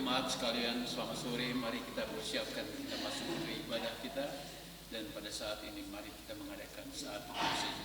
Jemaat sekalian, selamat sore. Mari kita bersiapkan kita masuk ke ibadah kita. Dan pada saat ini mari kita mengadakan saat bersih.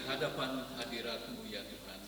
Hadapan hadirat-Mu ya Tuhan.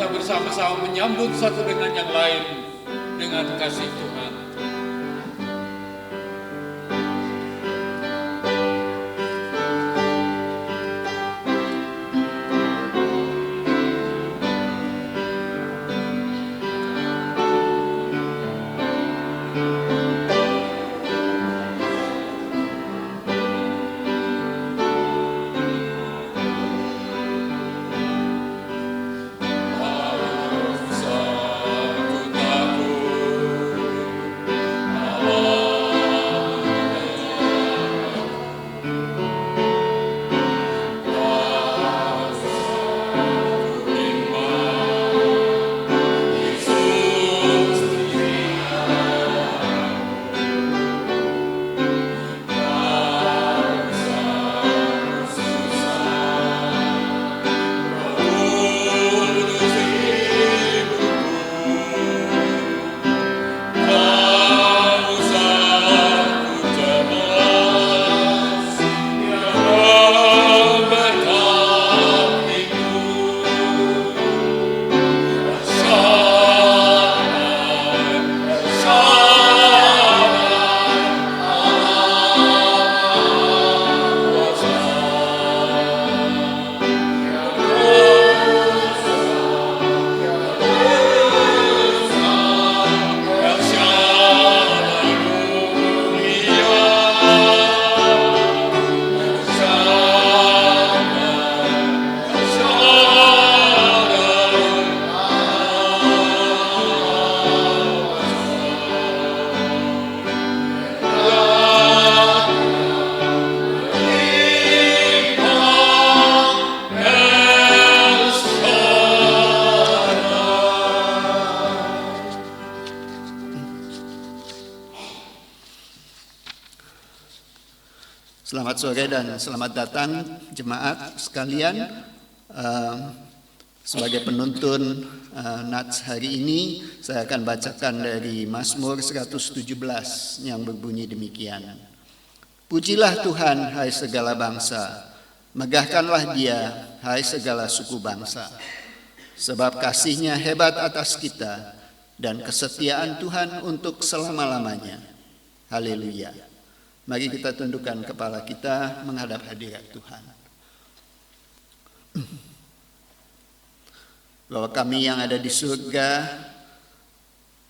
Bersama-sama menyambut satu dengan yang lain dengan kasih Tuhan. Selamat sore dan selamat datang jemaat sekalian. Sebagai penuntun Nats hari ini, saya akan bacakan dari Mazmur 117 yang berbunyi demikian. Pujilah Tuhan, hai segala bangsa, megahkanlah Dia, hai segala suku bangsa. Sebab kasih-Nya hebat atas kita, dan kesetiaan Tuhan untuk selama-lamanya. Haleluya. Mari kita tundukkan kepala kita menghadap hadirat Tuhan. Bapa kami yang ada di surga,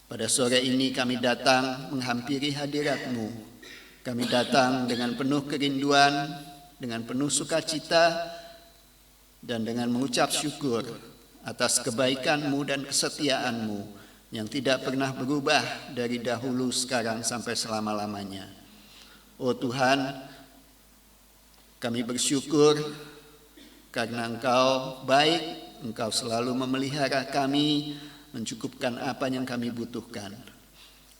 pada sore ini kami datang menghampiri hadirat-Mu. Kami datang dengan penuh kerinduan, dengan penuh sukacita, dan dengan mengucap syukur atas kebaikan-Mu dan kesetiaan-Mu yang tidak pernah berubah dari dahulu, sekarang, sampai selama-lamanya. Oh Tuhan, kami bersyukur karena Engkau baik, Engkau selalu memelihara kami, mencukupkan apa yang kami butuhkan.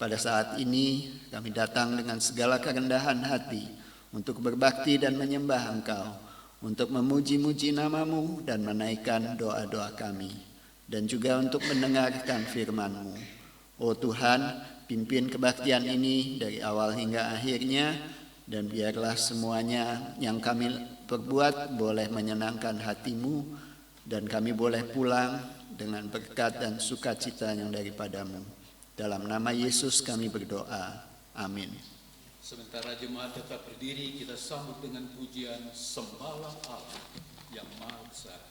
Pada saat ini kami datang dengan segala kerendahan hati untuk berbakti dan menyembah Engkau, untuk memuji-muji nama-Mu dan menaikkan doa-doa kami, dan juga untuk mendengarkan firman-Mu. Oh Tuhan, pimpin kebaktian ini dari awal hingga akhirnya, dan biarlah semuanya yang kami perbuat boleh menyenangkan hati-Mu, dan kami boleh pulang dengan berkat dan sukacita yang daripada-Mu. Dalam nama Yesus kami berdoa. Amin. Sementara jemaat tetap berdiri, kita sambut dengan pujian Sembahlah Allah yang Maha Besar.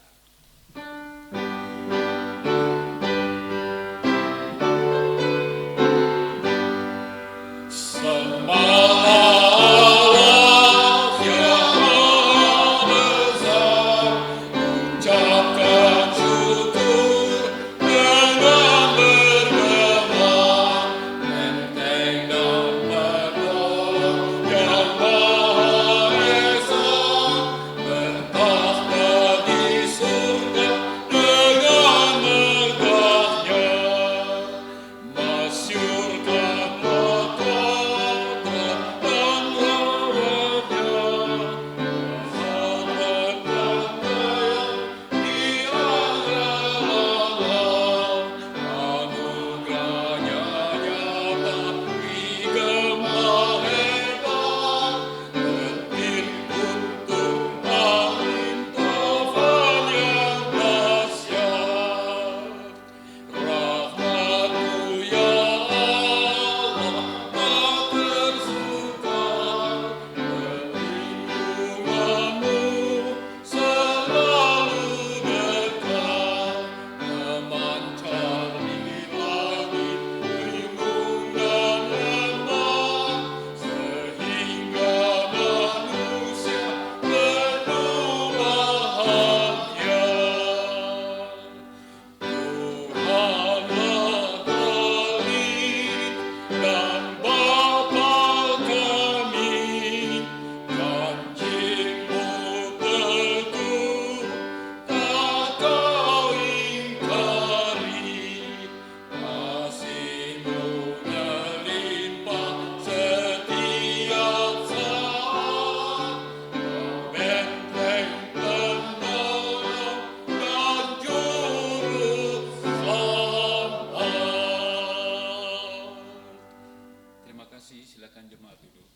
Silakan jemaat duduk.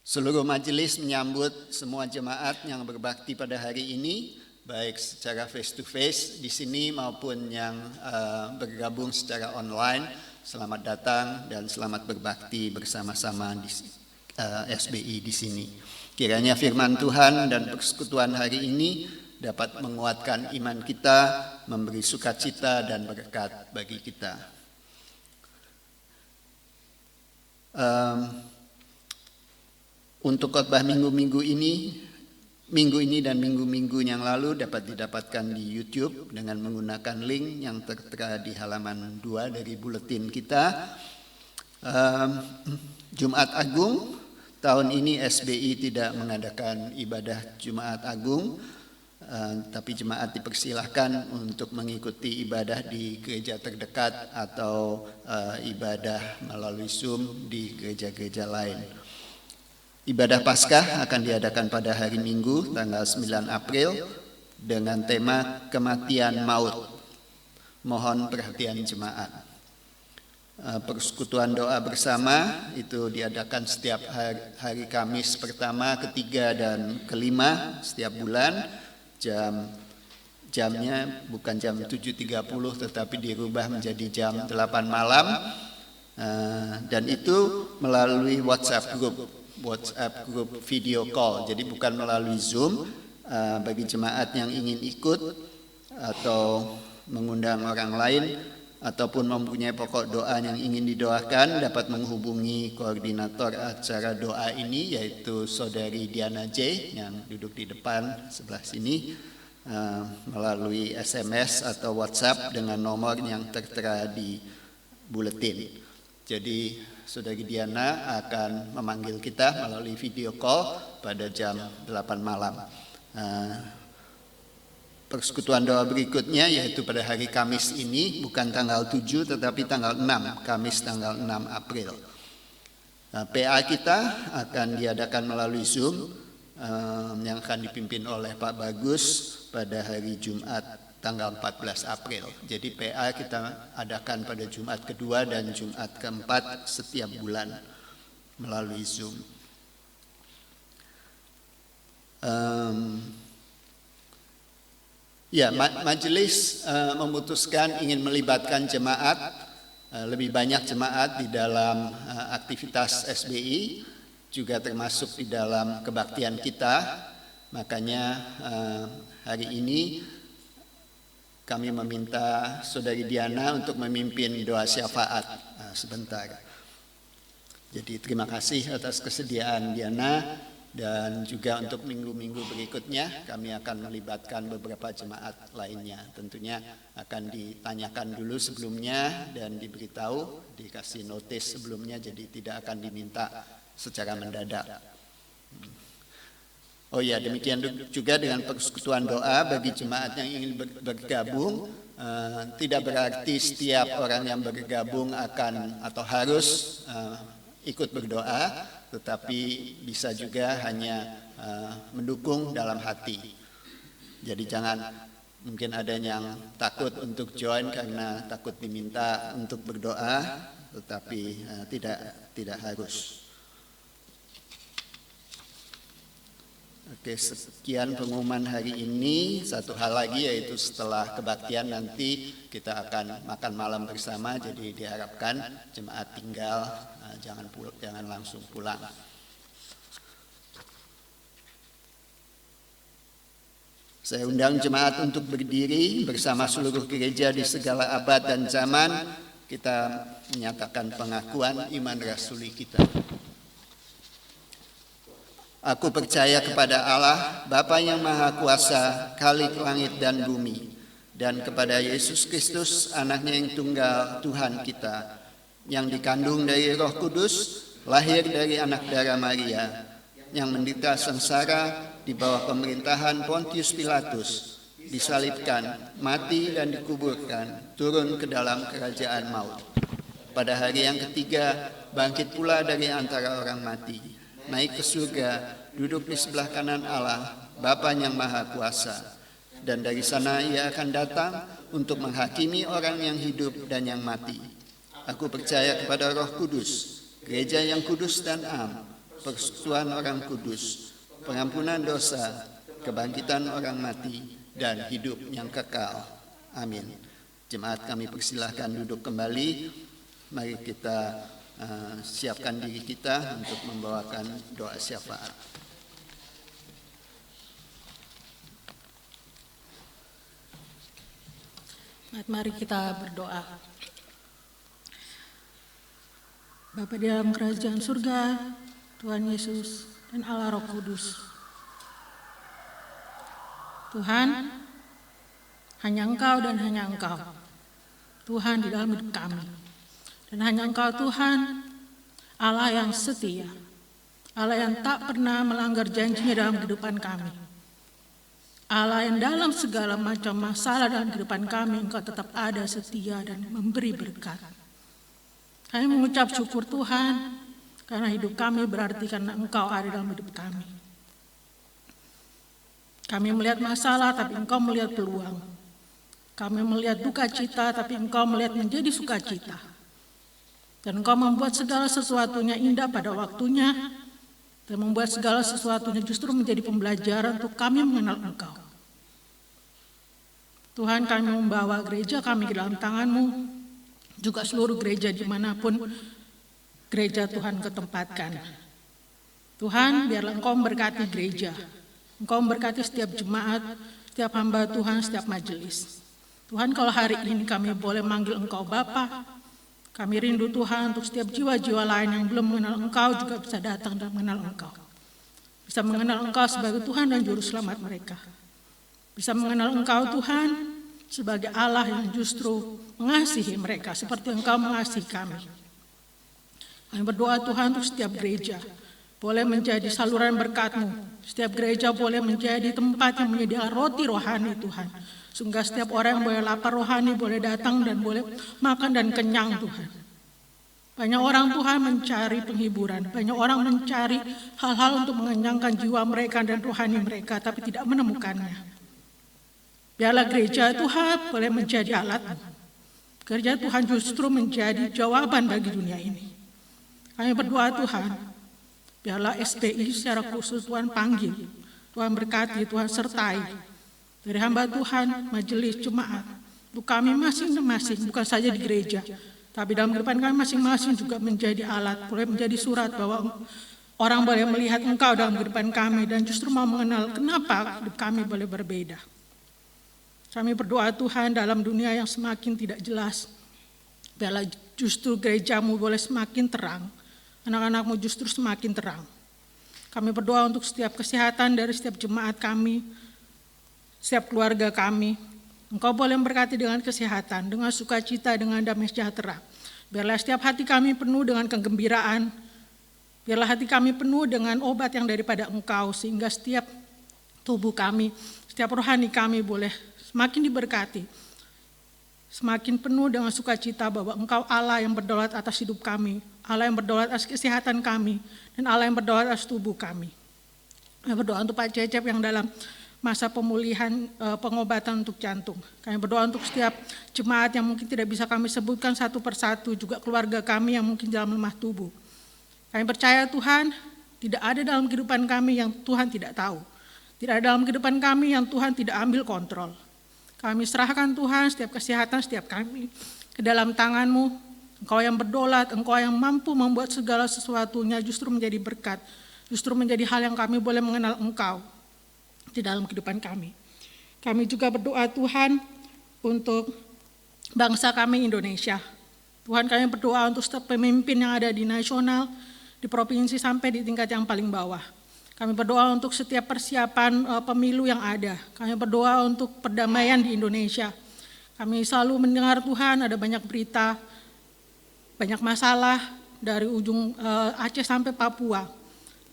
Seluruh majelis menyambut semua jemaat yang berbakti pada hari ini, baik secara face to face di sini maupun yang bergabung secara online. Selamat datang dan selamat berbakti bersama-sama di SBI di sini. Kiranya firman Tuhan dan persekutuan hari ini dapat menguatkan iman kita, memberi sukacita dan berkat bagi kita. Untuk khotbah minggu ini dan minggu-minggu yang lalu dapat didapatkan di YouTube dengan menggunakan link yang tertera di halaman 2 dari buletin kita. Jumat Agung, tahun ini SBI tidak mengadakan ibadah Jumat Agung. tapi jemaat dipersilahkan untuk mengikuti ibadah di gereja terdekat atau ibadah melalui Zoom di gereja-gereja lain. Ibadah Paskah akan diadakan pada hari Minggu tanggal 9 April dengan tema kematian maut. Mohon perhatian jemaat. Persekutuan doa bersama itu diadakan setiap hari Kamis pertama, ketiga, dan kelima setiap bulan. Jamnya bukan jam 7.30 tetapi dirubah menjadi jam 8 malam. Dan itu melalui WhatsApp group video call, jadi bukan melalui Zoom. Bagi jemaat yang ingin ikut atau mengundang orang lain ataupun mempunyai pokok doa yang ingin didoakan dapat menghubungi koordinator acara doa ini, yaitu Saudari Diana J yang duduk di depan sebelah sini, melalui SMS atau WhatsApp dengan nomor yang tertera di buletin. Jadi Saudari Diana akan memanggil kita melalui video call pada jam 8 malam. Persekutuan doa berikutnya yaitu pada hari Kamis ini, bukan tanggal 7 tetapi tanggal 6, Kamis tanggal 6 April. PA kita akan diadakan melalui Zoom yang akan dipimpin oleh Pak Bagus pada hari Jumat tanggal 14 April. Jadi PA kita adakan pada Jumat kedua dan Jumat keempat setiap bulan melalui Zoom. Majelis memutuskan ingin melibatkan jemaat, lebih banyak jemaat di dalam aktivitas SBI, juga termasuk di dalam kebaktian kita. Makanya hari ini kami meminta Saudari Diana untuk memimpin doa syafaat sebentar. Jadi terima kasih atas kesediaan Diana, dan juga untuk minggu-minggu berikutnya kami akan melibatkan beberapa jemaat lainnya. Tentunya akan ditanyakan dulu sebelumnya dan diberitahu, dikasih notis sebelumnya, jadi tidak akan diminta secara mendadak. Oh ya, demikian juga dengan persekutuan doa bagi jemaat yang ingin bergabung. Tidak berarti setiap orang yang bergabung akan atau harus ikut berdoa, tetapi bisa juga hanya mendukung dalam hati. Jadi jangan, mungkin ada yang takut untuk join karena takut diminta untuk berdoa, tetapi tidak harus. Oke, sekian pengumuman hari ini. Satu hal lagi, yaitu setelah kebaktian nanti kita akan makan malam bersama. Jadi diharapkan jemaat tinggal, jangan langsung pulang. Saya undang jemaat untuk berdiri bersama seluruh gereja di segala abad dan zaman. Kita menyatakan pengakuan iman rasuli kita. Aku percaya kepada Allah, Bapa yang Maha Kuasa, Khalik langit dan bumi, dan kepada Yesus Kristus, anaknya yang tunggal, Tuhan kita, yang dikandung dari Roh Kudus, lahir dari anak darah Maria, yang menderita sengsara di bawah pemerintahan Pontius Pilatus, disalibkan, mati dan dikuburkan, turun ke dalam kerajaan maut. Pada hari yang ketiga, bangkit pula dari antara orang mati, naik ke surga, duduk di sebelah kanan Allah, Bapa yang Maha Kuasa. Dan dari sana ia akan datang untuk menghakimi orang yang hidup dan yang mati. Aku percaya kepada Roh Kudus, gereja yang kudus dan am, persekutuan orang kudus, pengampunan dosa, kebangkitan orang mati, dan hidup yang kekal. Amin. Jemaat kami persilahkan duduk kembali. Mari kita siapkan diri kita untuk membawakan doa syafaat. Mari kita berdoa. Bapa di dalam kerajaan surga, Tuhan Yesus dan Allah Roh Kudus. Tuhan, hanya Engkau dan hanya Engkau, Tuhan di dalam hidup kami. Dan hanya Engkau Tuhan, Allah yang setia, Allah yang tak pernah melanggar janjinya dalam kehidupan kami. Allah yang dalam segala macam masalah dalam kehidupan kami, Engkau tetap ada, setia, dan memberi berkat. Kami mengucap syukur Tuhan, karena hidup kami berarti karena Engkau ada dalam hidup kami. Kami melihat masalah, tapi Engkau melihat peluang. Kami melihat duka cita, tapi Engkau melihat menjadi sukacita. Dan Engkau membuat segala sesuatunya indah pada waktunya, dan membuat segala sesuatunya justru menjadi pembelajaran untuk kami mengenal Engkau. Tuhan, kami membawa gereja kami ke dalam tangan-Mu, juga seluruh gereja dimanapun gereja Tuhan ketempatkan. Tuhan, biarlah Engkau memberkati gereja, Engkau memberkati setiap jemaat, setiap hamba Tuhan, setiap majelis. Tuhan, kalau hari ini kami boleh manggil Engkau Bapa, kami rindu Tuhan untuk setiap jiwa-jiwa lain yang belum mengenal Engkau juga bisa datang dan mengenal Engkau. Bisa mengenal Engkau sebagai Tuhan dan Juru Selamat mereka. Bisa mengenal Engkau Tuhan sebagai Allah yang justru mengasihi mereka seperti Engkau mengasihi kami. Kami berdoa Tuhan untuk setiap gereja boleh menjadi saluran berkat-Mu. Setiap gereja boleh menjadi tempat yang menyediakan roti rohani Tuhan. Sehingga setiap orang yang boleh lapar rohani boleh datang dan boleh makan dan kenyang Tuhan. Banyak orang Tuhan mencari penghiburan, banyak orang mencari hal-hal untuk mengenyangkan jiwa mereka dan rohani mereka, tapi tidak menemukannya. Biarlah gereja Tuhan boleh menjadi alat-Mu. Gereja Tuhan justru menjadi jawaban bagi dunia ini. Kami berdoa Tuhan, biarlah SPI secara khusus Tuhan panggil, Tuhan berkati, Tuhan sertai. Dari hamba Tuhan, majelis, jemaat, untuk kami masing-masing, bukan saja di gereja, tapi dalam kehidupan kami masing-masing juga menjadi alat, boleh menjadi surat bahwa orang boleh melihat Engkau dalam kehidupan kami dan justru mau mengenal kenapa hidup kami boleh berbeda. Kami berdoa Tuhan dalam dunia yang semakin tidak jelas, biarlah justru gereja-Mu boleh semakin terang, anak-anak-Mu justru semakin terang. Kami berdoa untuk setiap kesehatan dari setiap jemaat kami, setiap keluarga kami. Engkau boleh memberkati dengan kesehatan, dengan sukacita, dengan damai sejahtera. Biarlah setiap hati kami penuh dengan kegembiraan. Biarlah hati kami penuh dengan obat yang daripada Engkau, sehingga setiap tubuh kami, setiap rohani kami boleh semakin diberkati. Semakin penuh dengan sukacita bahwa Engkau Allah yang berdaulat atas hidup kami, Allah yang berdaulat atas kesehatan kami, dan Allah yang berdaulat atas tubuh kami. Kami berdoa untuk Pak Cecep yang dalam masa pemulihan pengobatan untuk jantung. Kami berdoa untuk setiap jemaat yang mungkin tidak bisa kami sebutkan satu persatu, juga keluarga kami yang mungkin dalam lemah tubuh. Kami percaya Tuhan, tidak ada dalam kehidupan kami yang Tuhan tidak tahu. Tidak ada dalam kehidupan kami yang Tuhan tidak ambil kontrol. Kami serahkan Tuhan setiap kesehatan setiap kami ke dalam tangan-Mu. Engkau yang berdaulat, Engkau yang mampu membuat segala sesuatunya justru menjadi berkat, justru menjadi hal yang kami boleh mengenal Engkau di dalam kehidupan kami. Kami juga berdoa Tuhan untuk bangsa kami Indonesia. Tuhan, kami berdoa untuk setiap pemimpin yang ada di nasional, di provinsi sampai di tingkat yang paling bawah. Kami berdoa untuk setiap persiapan pemilu yang ada. Kami berdoa untuk perdamaian di Indonesia. Kami selalu mendengar Tuhan ada banyak berita, banyak masalah dari ujung Aceh sampai Papua.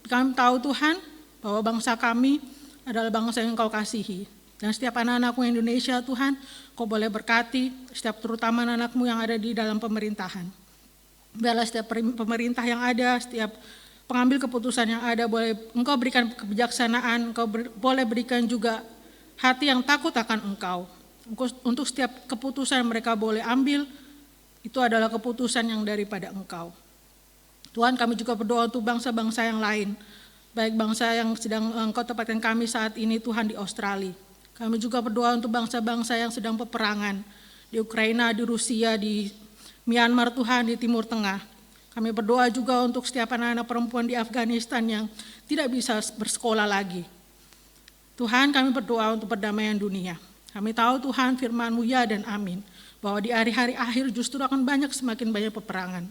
Kami tahu Tuhan bahwa bangsa kami adalah bangsa yang Engkau kasihi. Dan setiap anak-anak-Mu Indonesia Tuhan, Kau boleh berkati, setiap terutama anak-anak-Mu yang ada di dalam pemerintahan. Biarlah setiap pemerintah yang ada, setiap pengambil keputusan yang ada, boleh Engkau berikan kebijaksanaan, Engkau boleh berikan juga hati yang takut akan Engkau. Untuk setiap keputusan yang mereka boleh ambil, itu adalah keputusan yang daripada Engkau. Tuhan, kami juga berdoa untuk bangsa-bangsa yang lain, baik bangsa yang sedang Engkau tempatkan kami saat ini Tuhan di Australia. Kami juga berdoa untuk bangsa-bangsa yang sedang peperangan di Ukraina, di Rusia, di Myanmar Tuhan, di Timur Tengah. Kami berdoa juga untuk setiap anak-anak perempuan di Afghanistan yang tidak bisa bersekolah lagi. Tuhan, kami berdoa untuk perdamaian dunia. Kami tahu Tuhan firman-Mu ya dan amin, bahwa di hari-hari akhir justru akan semakin banyak peperangan.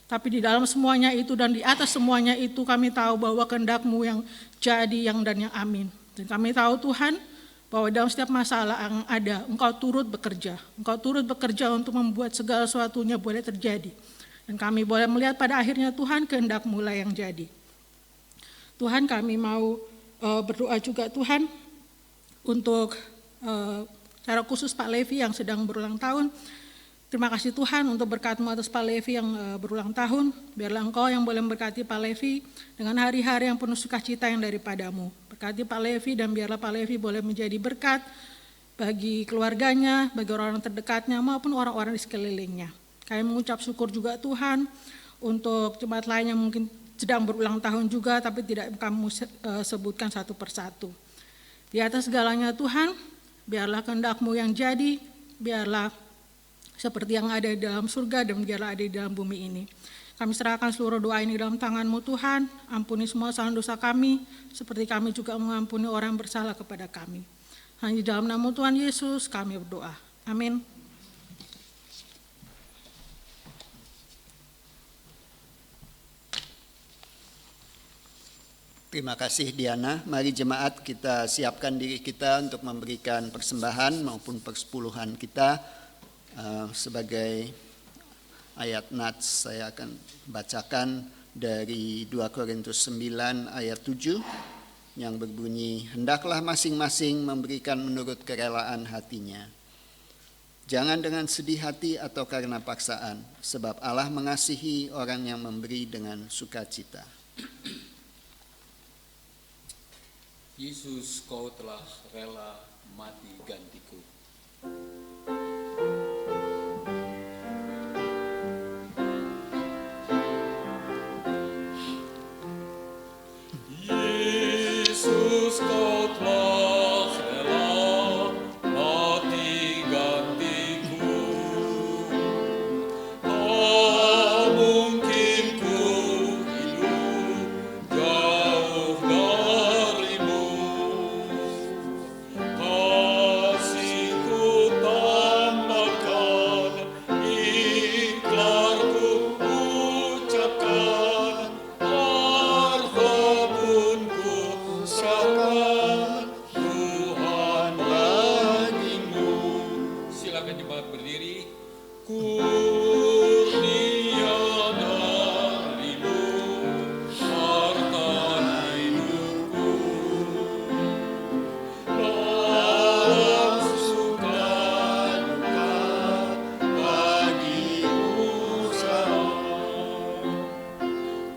Tapi di dalam semuanya itu dan di atas semuanya itu kami tahu bahwa kehendak-Mu yang jadi, yang dan yang amin. Dan kami tahu Tuhan bahwa dalam setiap masalah yang ada Engkau turut bekerja. Engkau turut bekerja untuk membuat segala sesuatunya boleh terjadi. Dan kami boleh melihat pada akhirnya Tuhan kehendak-Mu lah yang jadi. Tuhan, kami mau berdoa juga Tuhan untuk secara khusus Pak Levi yang sedang berulang tahun. Terima kasih Tuhan untuk berkat-Mu atas Pak Levi yang berulang tahun. Biarlah Engkau yang boleh memberkati Pak Levi dengan hari-hari yang penuh sukacita yang daripada-Mu. Berkati Pak Levi dan biarlah Pak Levi boleh menjadi berkat bagi keluarganya, bagi orang-orang terdekatnya maupun orang-orang di sekelilingnya. Kami mengucap syukur juga Tuhan untuk jemaat lain yang mungkin sedang berulang tahun juga tapi tidak kami sebutkan satu persatu. Di atas segalanya Tuhan, biarlah kehendak-Mu yang jadi, biarlah seperti yang ada di dalam surga dan biarlah ada di dalam bumi ini. Kami serahkan seluruh doa ini dalam tangan-Mu Tuhan, ampuni semua kesalahan dosa kami, seperti kami juga mengampuni orang yang bersalah kepada kami. Hanya di dalam nama Tuhan Yesus kami berdoa. Amin. Terima kasih Diana. Mari jemaat kita siapkan diri kita untuk memberikan persembahan maupun persepuluhan kita. Sebagai ayat nats saya akan bacakan dari 2 Korintus 9 ayat 7 yang berbunyi, hendaklah masing-masing memberikan menurut kerelaan hatinya. Jangan dengan sedih hati atau karena paksaan, sebab Allah mengasihi orang yang memberi dengan sukacita. Yesus, Kau telah rela mati gantiku. Yesus, Kau telah rela mati gantiku. Tak mungkin ku hidup jauh darimu. Kasih-Ku tambahkan, ikrar ku ucapkan, harta pun ku serahkan, Tuhan bagimu. Silakan jemaat berdiri. Kurnia darimu, harta hidupku. Dalam suka duka bagi usaha.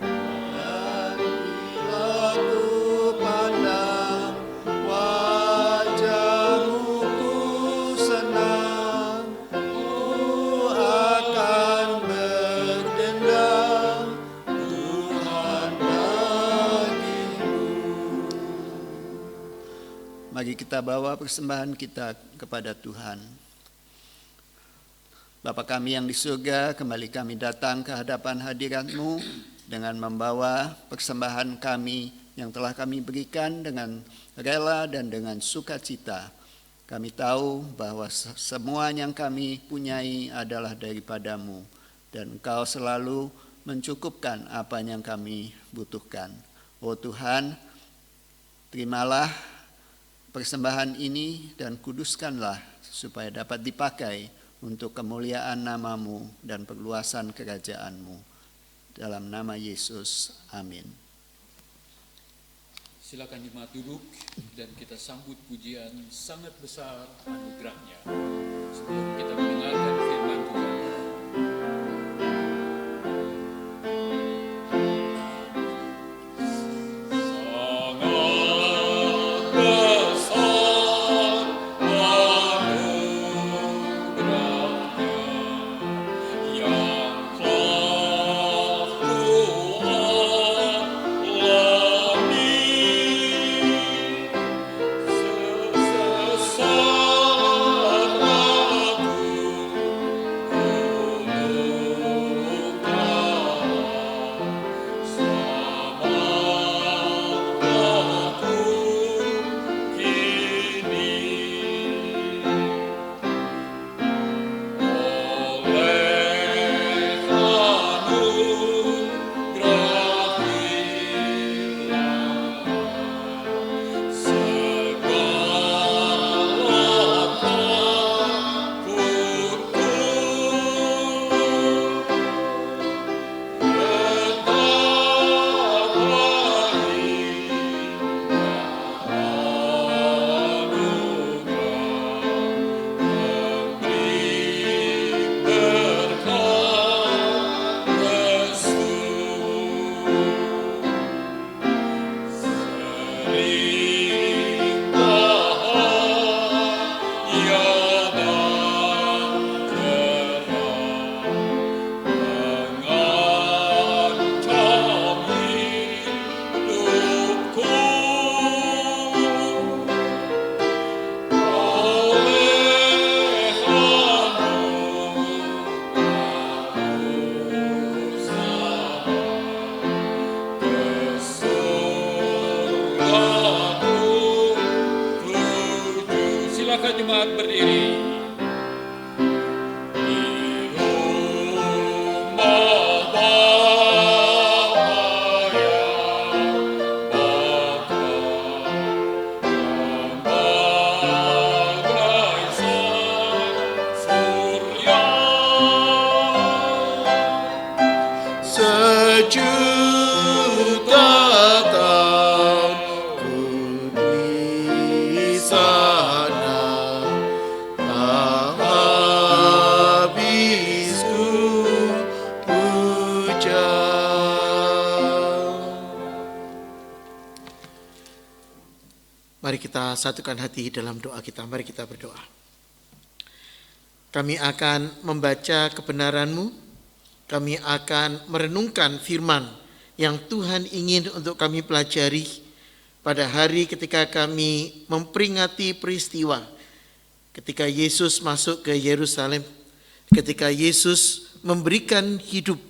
Marilah ku pandang wajah-Mu, ku senang, ku akan berdendang, Tuhan bagimu. Mari kita bawa persembahan kita kepada Tuhan. Bapa kami yang di surga, kembali kami datang ke hadapan hadirat-Mu dengan membawa persembahan kami yang telah kami berikan dengan rela dan dengan sukacita. Kami tahu bahwa semua yang kami punyai adalah daripada-Mu dan Engkau selalu mencukupkan apa yang kami butuhkan. Oh Tuhan, terimalah persembahan ini dan kuduskanlah supaya dapat dipakai untuk kemuliaan nama-Mu dan perluasan kerajaan-Mu. Dalam nama Yesus, amin. Silakan jemaat duduk dan kita sambut pujian sangat besar anugerahnya. Sebelum kita mendengarkan firman Tuhan. Sangat besar anugerahnya yang telah Kualami. Sesat aku mari kita satukan hati dalam doa kita. Mari kita berdoa. Kami akan membaca kebenaran-Mu. Kami akan merenungkan firman yang Tuhan ingin untuk kami pelajari pada hari ketika kami memperingati peristiwa ketika Yesus masuk ke Yerusalem, ketika Yesus memberikan hidup,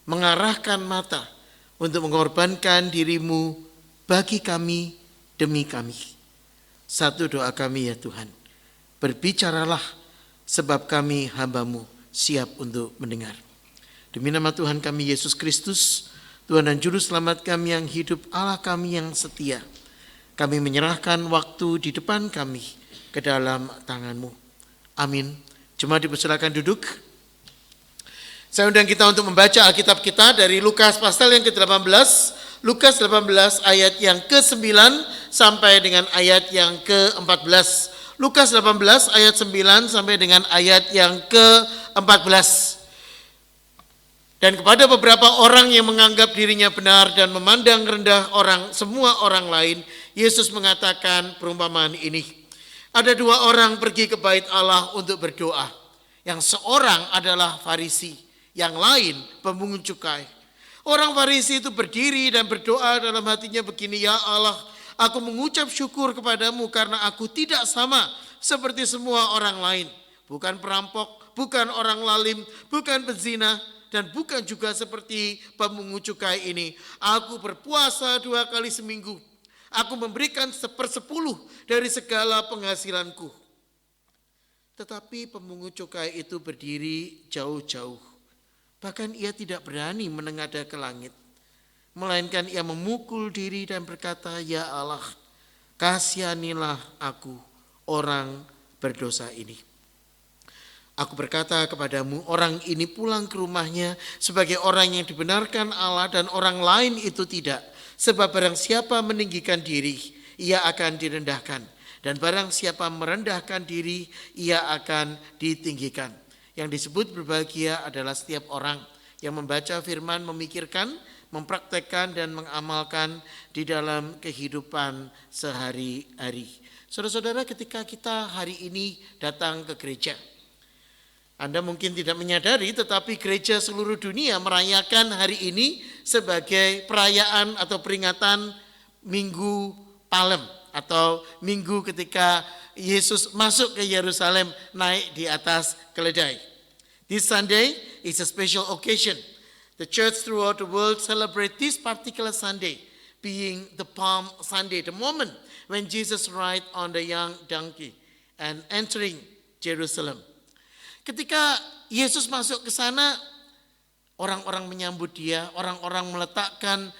mengarahkan mata untuk mengorbankan diri-Mu bagi kami, demi kami. Satu doa kami ya Tuhan, berbicaralah sebab kami hamba-Mu siap untuk mendengar. Demi nama Tuhan kami Yesus Kristus, Tuhan dan Juru Selamat kami yang hidup, Allah kami yang setia, kami menyerahkan waktu di depan kami ke dalam tangan-Mu. Amin. Jemaat dipersilakan duduk. Saya undang kita untuk membaca Alkitab kita dari Lukas pasal yang ke-18. Lukas 18 ayat yang ke-9 sampai dengan ayat yang ke-14. Lukas 18 ayat 9 sampai dengan ayat yang ke-14. Dan kepada beberapa orang yang menganggap dirinya benar dan memandang rendah semua orang lain, Yesus mengatakan perumpamaan ini. Ada dua orang pergi ke bait Allah untuk berdoa. Yang seorang adalah Farisi, yang lain pemungut cukai. Orang Farisi itu berdiri dan berdoa dalam hatinya begini, ya Allah, aku mengucap syukur kepadamu karena aku tidak sama seperti semua orang lain. Bukan perampok, bukan orang lalim, bukan pezina, dan bukan juga seperti pemungut cukai ini. Aku berpuasa 2 kali seminggu. Aku memberikan 1/10 dari segala penghasilanku. Tetapi pemungut cukai itu berdiri jauh-jauh. Bahkan ia tidak berani menengadah ke langit. Melainkan ia memukul diri dan berkata, ya Allah, kasihanilah aku, orang berdosa ini. Aku berkata kepadamu, orang ini pulang ke rumahnya sebagai orang yang dibenarkan Allah dan orang lain itu tidak. Sebab barang siapa meninggikan diri, ia akan direndahkan. Dan barang siapa merendahkan diri, ia akan ditinggikan. Yang disebut berbahagia adalah setiap orang yang membaca firman, memikirkan, mempraktekkan dan mengamalkan di dalam kehidupan sehari-hari. Saudara-saudara, ketika kita hari ini datang ke gereja, Anda mungkin tidak menyadari, tetapi gereja seluruh dunia merayakan hari ini sebagai perayaan atau peringatan Minggu Palem atau minggu ketika Yesus masuk ke Yerusalem naik di atas keledai. This Sunday is a special occasion. The church throughout the world celebrate this particular Sunday being the Palm Sunday, the moment when Jesus ride on the young donkey and entering Jerusalem. Ketika Yesus masuk ke sana, orang-orang menyambut dia, orang-orang meletakkan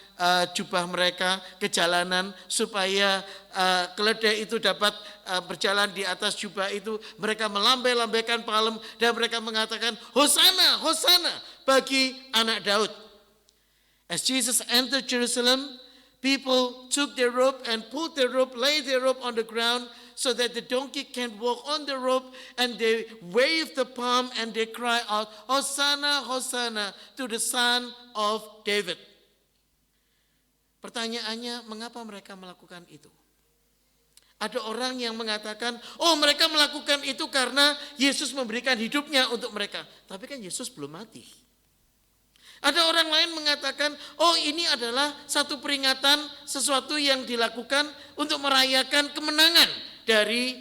jubah mereka ke jalanan supaya keledai itu dapat berjalan di atas jubah itu. Mereka melambai-lambaikan palem dan mereka mengatakan, Hosana, Hosana bagi anak Daud. As Jesus entered Jerusalem, people took their robe and pulled their robe, laid their robe on the ground so that the donkey can walk on the robe, and they wave the palm and they cry out, Hosanna, Hosanna to the Son of David. Pertanyaannya, mengapa mereka melakukan itu? Ada orang yang mengatakan, oh mereka melakukan itu karena Yesus memberikan hidupnya untuk mereka. Tapi kan Yesus belum mati. Ada orang lain mengatakan, oh ini adalah satu peringatan, sesuatu yang dilakukan untuk merayakan kemenangan dari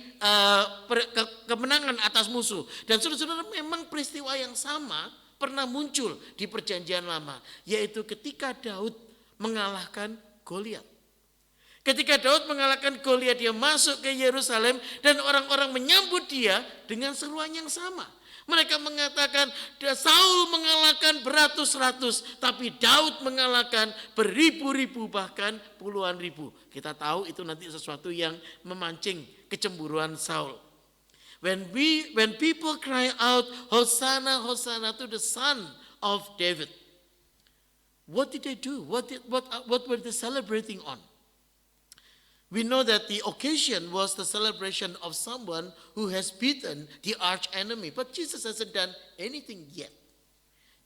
kemenangan atas musuh. Dan saudara-saudara, memang peristiwa yang sama pernah muncul di Perjanjian Lama, yaitu ketika Daud mengalahkan Goliat. Ketika Daud mengalahkan Goliat, dia masuk ke Yerusalem dan orang-orang menyambut dia dengan seruan yang sama. Mereka mengatakan, Saul mengalahkan beratus-ratus, tapi Daud mengalahkan beribu-ribu, bahkan puluhan ribu. Kita tahu itu nanti sesuatu yang memancing kecemburuan Saul. When people cry out, Hosanna, Hosanna to the Son of David, what did they do? What were they celebrating on? We know that the occasion was the celebration of someone who has beaten the arch enemy. But Jesus hasn't done anything yet.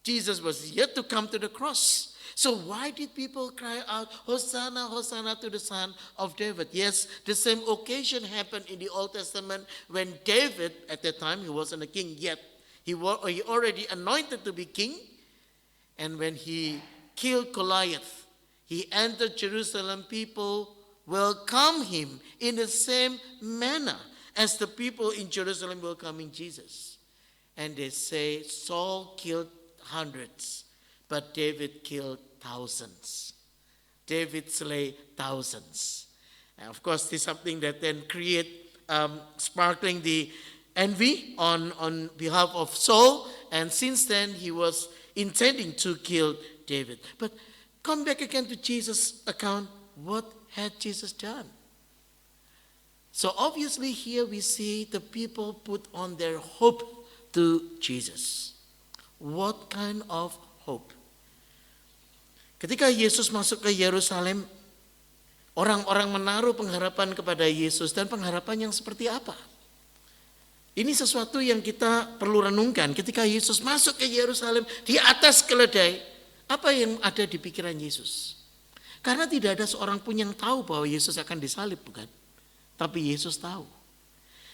Jesus was yet to come to the cross. So why did people cry out, Hosanna, Hosanna to the Son of David? Yes, the same occasion happened in the Old Testament when David, at that time he wasn't a king yet, he already anointed to be king. And when he killed Goliath, he entered Jerusalem, people welcome him in the same manner as the people in Jerusalem welcoming Jesus. And they say Saul killed hundreds, but David killed thousands. David slay thousands. And of course, this is something that then create sparkling the envy on behalf of Saul. And since then, he was intending to kill David. But come back again to Jesus' account. What had Jesus done? So obviously here we see the people put on their hope to Jesus. What kind of hope? Ketika Yesus masuk ke Yerusalem, orang-orang menaruh pengharapan kepada Yesus, dan pengharapan yang seperti apa? Ini sesuatu yang kita perlu renungkan. Ketika Yesus masuk ke Yerusalem di atas keledai, apa yang ada di pikiran Yesus? Karena tidak ada seorang pun yang tahu bahwa Yesus akan disalib, bukan? Tapi Yesus tahu.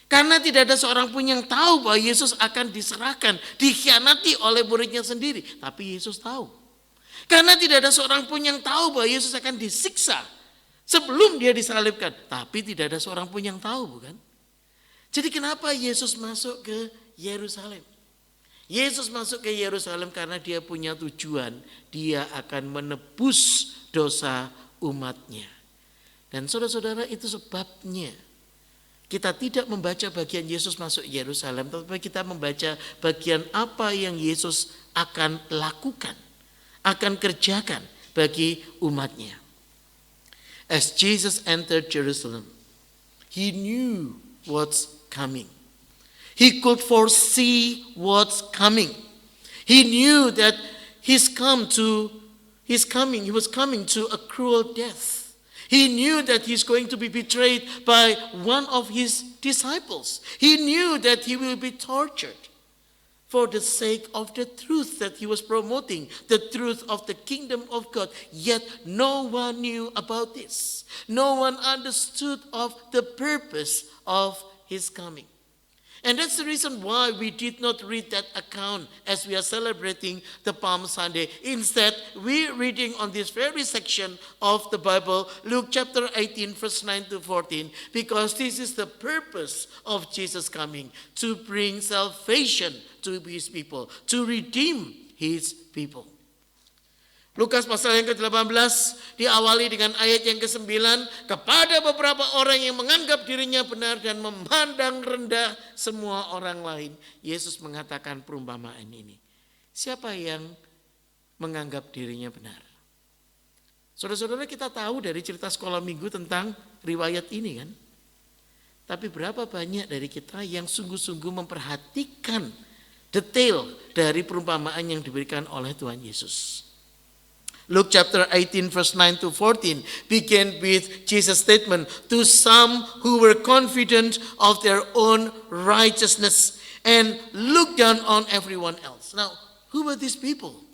Karena tidak ada seorang pun yang tahu bahwa Yesus akan diserahkan, dikhianati oleh muridnya sendiri. Tapi Yesus tahu. Karena tidak ada seorang pun yang tahu bahwa Yesus akan disiksa sebelum dia disalibkan. Tapi tidak ada seorang pun yang tahu, bukan? Jadi kenapa Yesus masuk ke Yerusalem? Yesus masuk ke Yerusalem karena dia punya tujuan. Dia akan menebus dosa umatnya. Dan saudara-saudara, itu sebabnya kita tidak membaca bagian Yesus masuk Yerusalem, tetapi kita membaca bagian apa yang Yesus akan lakukan, akan kerjakan bagi umatnya. As Jesus entered Jerusalem, he knew what's coming. He could foresee what's coming. He knew that he was coming to a cruel death. He knew that he's going to be betrayed by one of his disciples. He knew that he will be tortured for the sake of the truth that he was promoting, the truth of the kingdom of God. Yet no one knew about this. No one understood of the purpose of his coming. And that's the reason why we did not read that account as we are celebrating the Palm Sunday. Instead, we're reading on this very section of the Bible, Luke chapter 18, verse 9 to 14, because this is the purpose of Jesus coming, to bring salvation to his people, to redeem his people. Lukas pasal yang ke-18 diawali dengan ayat yang ke-9. Kepada beberapa orang yang menganggap dirinya benar dan memandang rendah semua orang lain, Yesus mengatakan perumpamaan ini. Siapa yang menganggap dirinya benar? Saudara-saudara, kita tahu dari cerita sekolah minggu tentang riwayat ini kan. Tapi berapa banyak dari kita yang sungguh-sungguh memperhatikan detail dari perumpamaan yang diberikan oleh Tuhan Yesus. Luke chapter 18 verse 9 to 14 begin with Jesus' statement, to some who were confident of their own righteousness and looked down on everyone else. Now, who were these people?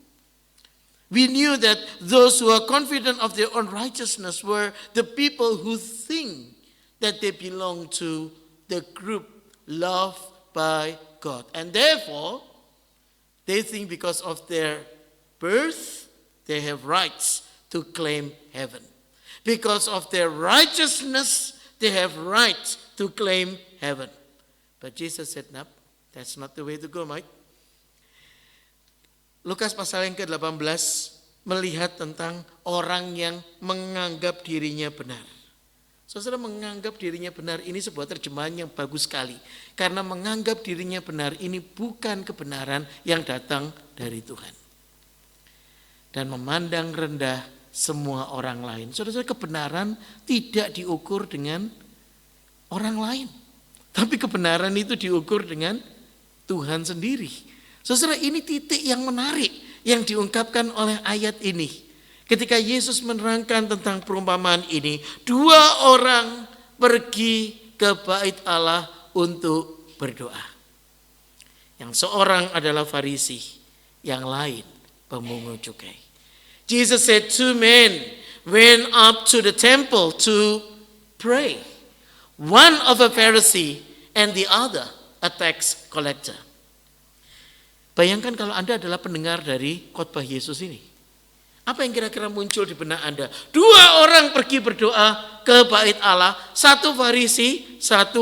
We knew that those who are confident of their own righteousness were the people who think that they belong to the group loved by God. And therefore, they think because of their birth, they have rights to claim heaven. Because of their righteousness, they have rights to claim heaven. But Jesus said, no, that's not the way to go, mate. Lukas pasal yang ke-18 melihat tentang orang yang menganggap dirinya benar. Saudara, menganggap dirinya benar ini sebuah terjemahan yang bagus sekali. Karena menganggap dirinya benar ini bukan kebenaran yang datang dari Tuhan. Dan memandang rendah semua orang lain. Saudara, kebenaran tidak diukur dengan orang lain. Tapi kebenaran itu diukur dengan Tuhan sendiri. Saudara, ini titik yang menarik yang diungkapkan oleh ayat ini. Ketika Yesus menerangkan tentang perumpamaan ini, dua orang pergi ke bait Allah untuk berdoa. Yang seorang adalah Farisi, yang lain pemungut cukai. Jesus said 2 men went up to the temple to pray. One of a Pharisee and the other a tax collector. Bayangkan kalau Anda adalah pendengar dari khotbah Yesus ini. Apa yang kira-kira muncul di benak Anda? 2 orang pergi berdoa ke bait Allah, 1 Farisi, 1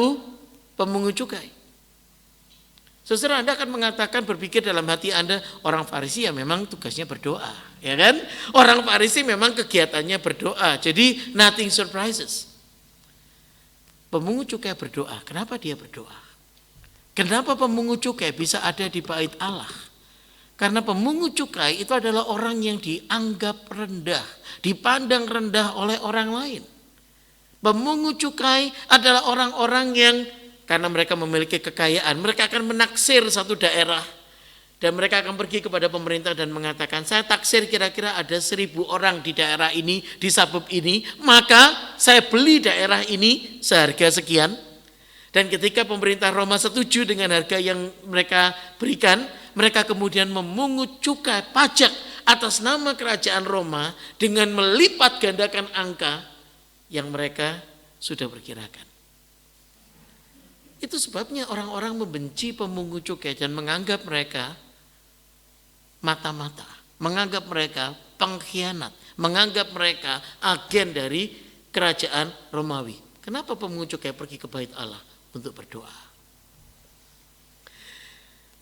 pemungut cukai. Saudara, Anda akan mengatakan, berpikir dalam hati Anda, orang Farisi ya memang tugasnya berdoa, ya kan? Orang Farisi memang kegiatannya berdoa, jadi nothing surprises. Pemungut cukai berdoa, kenapa dia berdoa? Kenapa pemungut cukai bisa ada di bait Allah? Karena pemungut cukai itu adalah orang yang dianggap rendah, dipandang rendah oleh orang lain. Pemungut cukai adalah orang-orang yang karena mereka memiliki kekayaan, mereka akan menaksir satu daerah dan mereka akan pergi kepada pemerintah dan mengatakan, saya taksir kira-kira ada 1.000 orang di daerah ini, di suburb ini, maka saya beli daerah ini seharga sekian. Dan ketika pemerintah Roma setuju dengan harga yang mereka berikan, mereka kemudian memungut cukai pajak atas nama kerajaan Roma dengan melipat gandakan angka yang mereka sudah perkirakan. Itu sebabnya orang-orang membenci pemungut cukai dan menganggap mereka mata-mata, menganggap mereka pengkhianat, menganggap mereka agen dari kerajaan Romawi. Kenapa pemungut cukai pergi ke bait Allah? Untuk berdoa.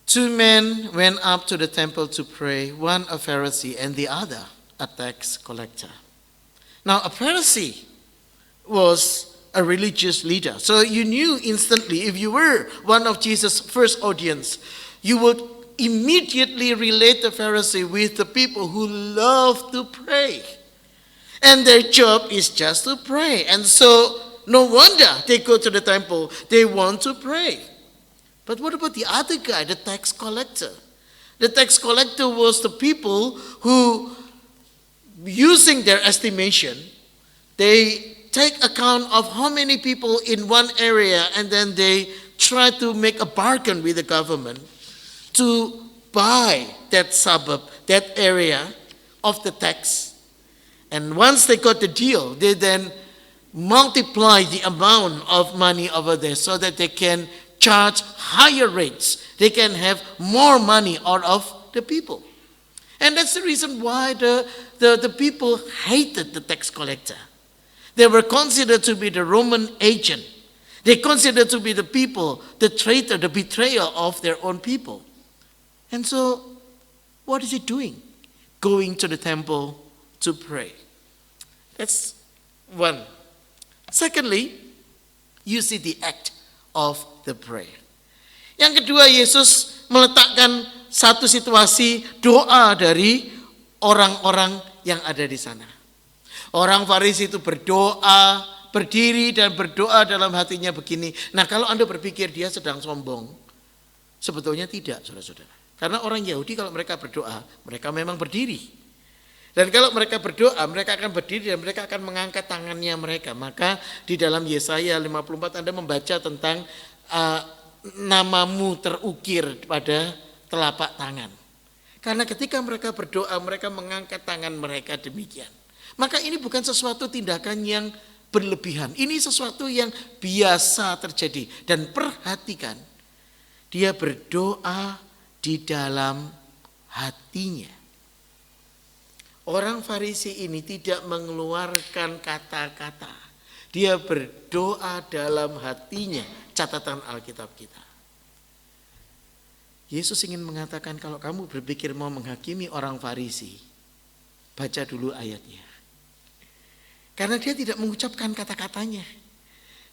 2 men went up to the temple to pray, one a Pharisee and the other a tax collector. Now a Pharisee was a religious leader. So you knew instantly, if you were one of Jesus' first audience, you would immediately relate the Pharisee with the people who love to pray. And their job is just to pray. And so no wonder they go to the temple. They want to pray. But what about the other guy, the tax collector? The tax collector was the people who, using their estimation, they take account of how many people in one area and then they try to make a bargain with the government to buy that suburb, that area of the tax. And once they got the deal, they then multiply the amount of money over there so that they can charge higher rates. They can have more money out of the people. And that's the reason why the people hated the tax collector. They were considered to be the Roman agent. They considered to be the people, the traitor, the betrayer of their own people. And so, what is he doing? Going to the temple to pray. That's one. Secondly, you see the act of the prayer. Yang kedua, Yesus meletakkan satu situasi doa dari orang-orang yang ada di sana. Orang Farisi itu berdoa, berdiri dan berdoa dalam hatinya begini. Nah, kalau Anda berpikir dia sedang sombong, sebetulnya tidak, saudara-saudara. Karena orang Yahudi kalau mereka berdoa, mereka memang berdiri. Dan kalau mereka berdoa, mereka akan berdiri dan mereka akan mengangkat tangannya mereka. Maka di dalam Yesaya 54 Anda membaca tentang namamu terukir pada telapak tangan. Karena ketika mereka berdoa, mereka mengangkat tangan mereka demikian. Maka ini bukan sesuatu tindakan yang berlebihan. Ini sesuatu yang biasa terjadi. Dan perhatikan, dia berdoa di dalam hatinya. Orang Farisi ini tidak mengeluarkan kata-kata. Dia berdoa dalam hatinya. Catatan Alkitab kita. Yesus ingin mengatakan kalau kamu berpikir mau menghakimi orang Farisi, baca dulu ayatnya. Karena dia tidak mengucapkan kata-katanya.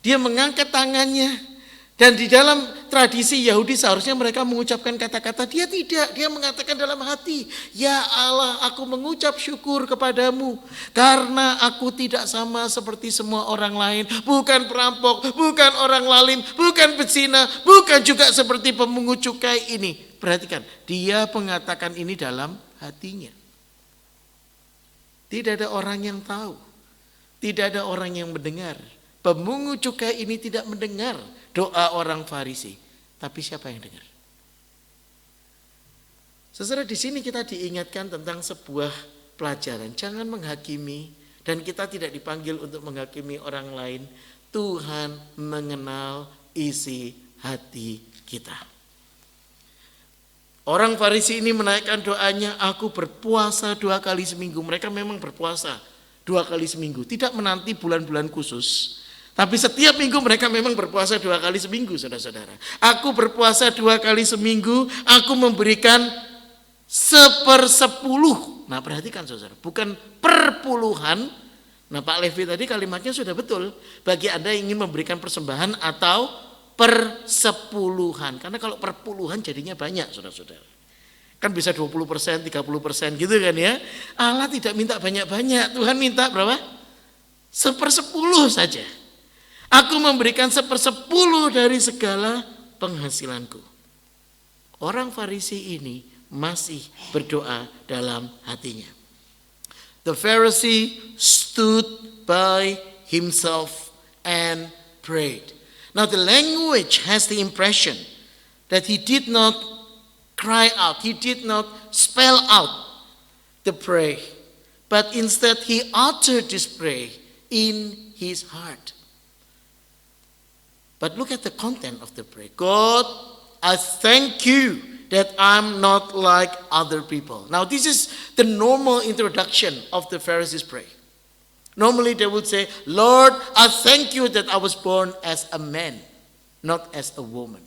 Dia mengangkat tangannya. Dan di dalam tradisi Yahudi seharusnya mereka mengucapkan kata-kata. Dia tidak, dia mengatakan dalam hati, ya Allah, aku mengucap syukur kepadamu karena aku tidak sama seperti semua orang lain. Bukan perampok, bukan orang lalim, bukan pezina, bukan juga seperti pemungut cukai ini. Perhatikan, dia mengatakan ini dalam hatinya. Tidak ada orang yang tahu, tidak ada orang yang mendengar. Pemungut cukai ini tidak mendengar doa orang Farisi. Tapi siapa yang dengar? Saudara, di sini kita diingatkan tentang sebuah pelajaran. Jangan menghakimi, dan kita tidak dipanggil untuk menghakimi orang lain. Tuhan mengenal isi hati kita. Orang Farisi ini menaikkan doanya, aku berpuasa 2 kali seminggu. Mereka memang berpuasa 2 kali seminggu. Tidak menanti bulan-bulan khusus. Tapi setiap minggu mereka memang berpuasa 2 kali seminggu, saudara-saudara. Aku berpuasa 2 kali seminggu, aku memberikan 1/10. Nah, perhatikan saudara, bukan perpuluhan. Nah, Pak Levi tadi kalimatnya sudah betul. Bagi Anda yang ingin memberikan persembahan atau persepuluhan. Karena kalau perpuluhan jadinya banyak, saudara-saudara. Kan bisa 20%, 30% gitu kan ya. Allah tidak minta banyak-banyak. Tuhan minta berapa? 1/10 saja. Aku memberikan 1/10 dari segala penghasilanku. Orang Farisi ini masih berdoa dalam hatinya. The Pharisee stood by himself and prayed. Now the language has the impression that he did not cry out, he did not spell out the prayer, but instead he uttered this prayer in his heart. But look at the content of the prayer. God, I thank you that I'm not like other people. Now this is the normal introduction of the Pharisees' prayer. Normally they would say, Lord, I thank you that I was born as a man, not as a woman.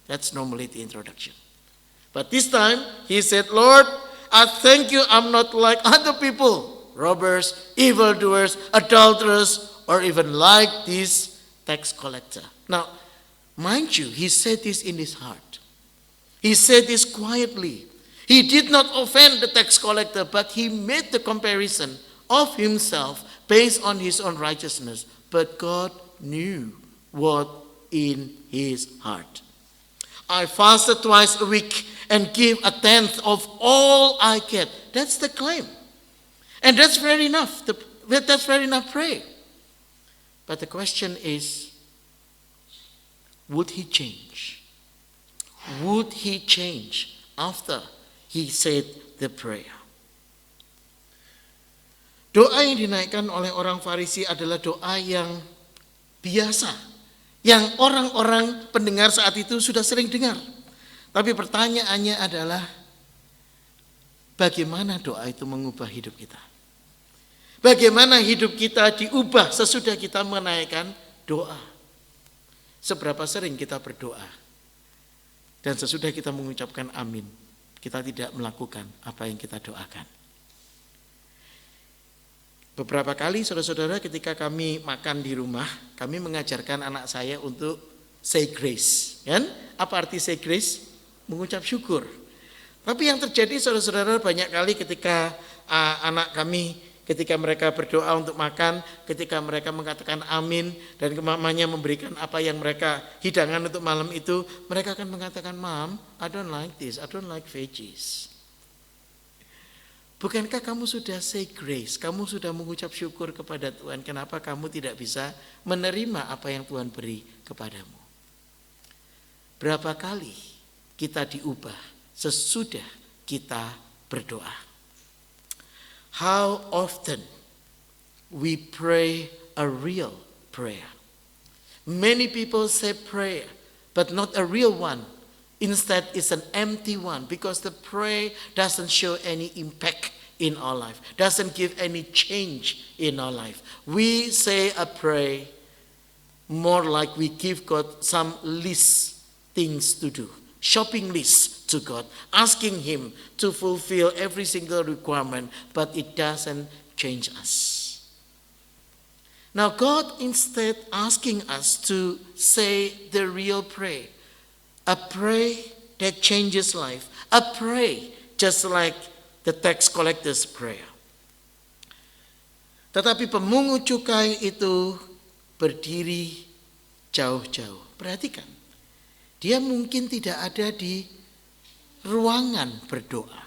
That's normally the introduction. But this time he said, Lord, I thank you I'm not like other people, robbers, evildoers, adulterers, or even like this tax collector. Now, mind you, he said this in his heart. He said this quietly. He did not offend the tax collector, but he made the comparison of himself based on his own righteousness. But God knew what in his heart. I fasted twice a week and give 1/10 of all I get. That's the claim. And that's fair enough. That's fair enough prayer. But the question is, would he change? Would he change after he said the prayer? Doa yang dinaikkan oleh orang Farisi adalah doa yang biasa, yang orang-orang pendengar saat itu sudah sering dengar. Tapi pertanyaannya adalah, bagaimana doa itu mengubah hidup kita? Bagaimana hidup kita diubah sesudah kita menaikkan doa? Seberapa sering kita berdoa dan sesudah kita mengucapkan amin, kita tidak melakukan apa yang kita doakan. Beberapa kali saudara-saudara ketika kami makan di rumah, kami mengajarkan anak saya untuk say grace. Kan? Apa arti say grace? Mengucap syukur. Tapi yang terjadi saudara-saudara banyak kali ketika anak kami, ketika mereka berdoa untuk makan, ketika mereka mengatakan amin dan mamanya memberikan apa yang mereka hidangan untuk malam itu, mereka akan mengatakan, Mom, I don't like this, I don't like veggies. Bukankah kamu sudah say grace, kamu sudah mengucap syukur kepada Tuhan, kenapa kamu tidak bisa menerima apa yang Tuhan beri kepadamu? Berapa kali kita diubah sesudah kita berdoa? How often we pray a real prayer? Many people say prayer, but not a real one. Instead, it's an empty one because the prayer doesn't show any impact in our life, doesn't give any change in our life. We say a prayer more like we give God some list things to do, shopping list to God, asking Him to fulfill every single requirement, but it doesn't change us. Now God instead asking us to say the real prayer, a prayer that changes life, a prayer just like the tax collector's prayer. Tetapi pemungut cukai itu berdiri jauh-jauh. Perhatikan, dia mungkin tidak ada di ruangan berdoa.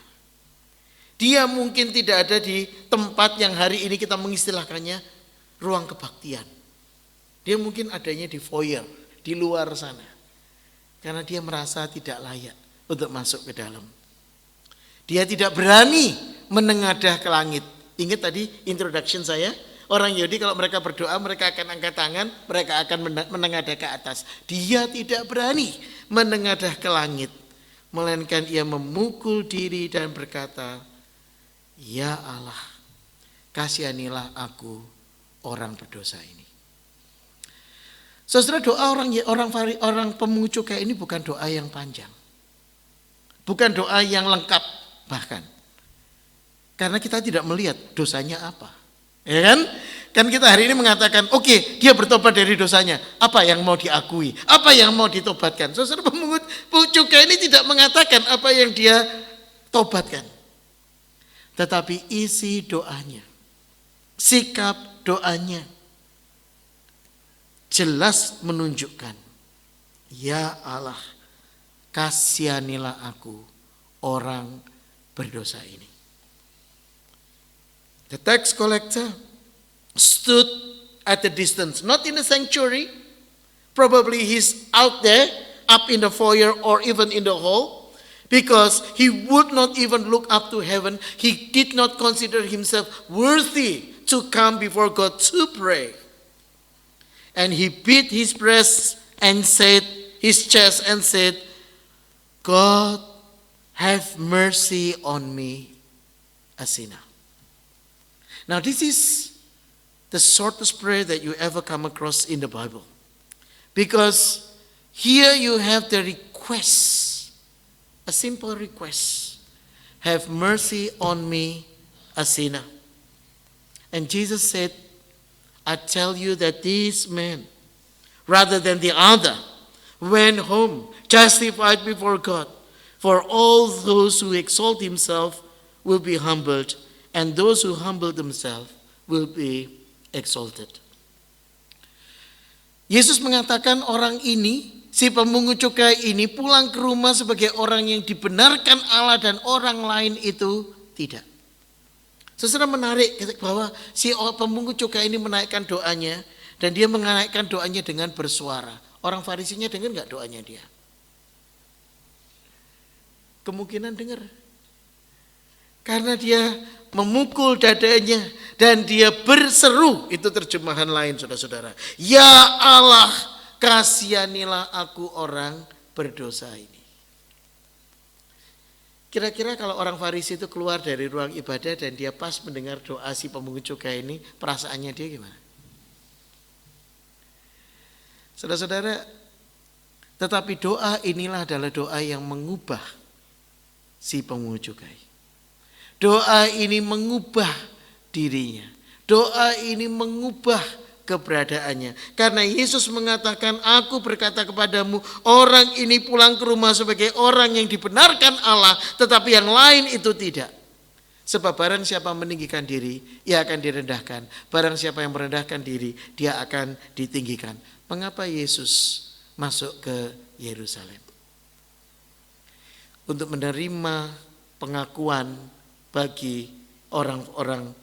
Dia mungkin tidak ada di tempat yang hari ini kita mengistilahkannya ruang kebaktian. Dia mungkin adanya di foyer, di luar sana. Karena dia merasa tidak layak untuk masuk ke dalam. Dia tidak berani menengadah ke langit. Ingat tadi introduction saya, orang Yahudi kalau mereka berdoa mereka akan angkat tangan, mereka akan menengadah ke atas. Dia tidak berani menengadah ke langit, melainkan ia memukul diri dan berkata, "Ya Allah, kasihanilah aku orang berdosa ini." Saudara, doa orang pemungut cukai ini bukan doa yang panjang. Bukan doa yang lengkap bahkan. Karena kita tidak melihat dosanya apa. Ya kan? Kan kita hari ini mengatakan, oke, dia bertobat dari dosanya. Apa yang mau diakui? Apa yang mau ditobatkan? Saudara, pemungut cukai ini tidak mengatakan apa yang dia tobatkan. Tetapi isi doanya, sikap doanya jelas menunjukkan, ya Allah, kasihanilah aku orang berdosa ini. The tax collector stood at a distance, not in the sanctuary. Probably he's out there, up in the foyer or even in the hall, because he would not even look up to heaven. He did not consider himself worthy to come before God to pray. And he beat his breast and said, his chest and said, "God, have mercy on me, a sinner." Now this is the shortest prayer that you ever come across in the Bible. Because here you have the request, a simple request. Have mercy on me, a sinner. And Jesus said, I tell you that this man, rather than the other, went home justified before God. For all those who exalt himself will be humbled, and those who humble themselves will be exalted. Yesus mengatakan orang ini, si pemungut cukai ini pulang ke rumah sebagai orang yang dibenarkan Allah dan orang lain itu tidak. Saudara, menarik bahwa si pemungut cukai ini menaikkan doanya, dan dia menaikkan doanya dengan bersuara. Orang Farisinya dengar nggak doanya dia? Kemungkinan dengar. Karena dia memukul dadanya dan dia berseru, itu terjemahan lain saudara-saudara. Ya Allah, kasihanilah aku orang berdosa ini. Kira-kira kalau orang Farisi itu keluar dari ruang ibadah dan dia pas mendengar doa si pemungut cukai ini, perasaannya dia gimana? Saudara-saudara, tetapi doa inilah adalah doa yang mengubah si pemungut cukai. Doa ini mengubah dirinya. Doa ini mengubah keberadaannya. Karena Yesus mengatakan, aku berkata kepadamu, orang ini pulang ke rumah sebagai orang yang dibenarkan Allah, tetapi yang lain itu tidak. Sebab barang siapa meninggikan diri, ia akan direndahkan. Barang siapa yang merendahkan diri, dia akan ditinggikan. Mengapa Yesus masuk ke Yerusalem? Untuk menerima pengakuan bagi orang-orang